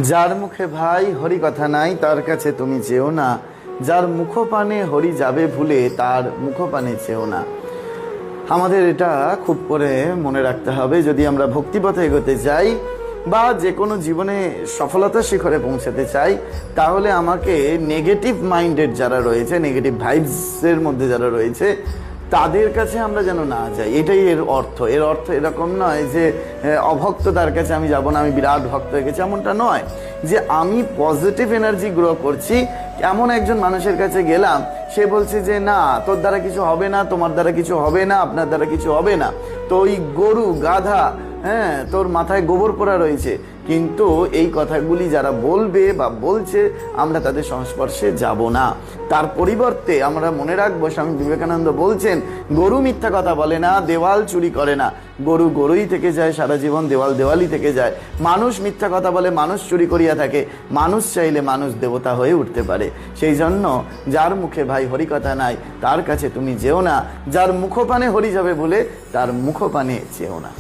যার মুখে ভাই হরি কথা নাই তার কাছে তুমি যেও না, যার মুখপানে হরি যাবে ভুলে তার মুখপানে চেও না। আমাদের এটা খুব করে মনে রাখতে হবে যদি আমরা ভক্তিপথে এগোতে চাই বা যে কোনো জীবনে সফলতার শিখরে পৌঁছাতে চাই, তাহলে আমাকে নেগেটিভ মাইন্ডেড যারা রয়েছে, নেগেটিভ ভাইবসের মধ্যে যারা রয়েছে, তাদের কাছে আমরা যেন না যাই। এটাই এর অর্থ। এর অর্থ এরকম নয় যে অভক্ত তার কাছে আমি যাব না, আমি বিরাট ভক্ত হয়ে গেছি, এমনটা নয়। যে আমি পজিটিভ এনার্জি গ্রো করছি, এমন একজন মানুষের কাছে গেলাম, সে বলছে যে না তোর দ্বারা কিছু হবে না, তোমার দ্বারা কিছু হবে না, আপনার দ্বারা কিছু হবে না, তো ওই গরু গাধা, হ্যাঁ তোর মাথায় গোবর পোড়া রয়েছে। কিন্তু এই কথাগুলি যারা বলবে বা বলছে, আমরা তাদের সংস্পর্শে যাব না। তার পরিবর্তে আমরা মনে রাখবো, স্বামী বিবেকানন্দ বলছেন, গরু মিথ্যা কথা বলে না, দেওয়াল চুরি করে না। গরু গরুই থেকে যায় সারা জীবন, দেওয়াল দেওয়ালই থেকে যায়। মানুষ মিথ্যা কথা বলে, মানুষ চুরি করিয়া থাকে। মানুষ চাইলে মানুষ দেবতা হয়ে উঠতে পারে। সেই জন্য যার মুখে ভাই হরি কথা নাই তার কাছে তুমি যেও না, যার মুখপানে হরি যাবে বলে তার মুখপানে চেও না।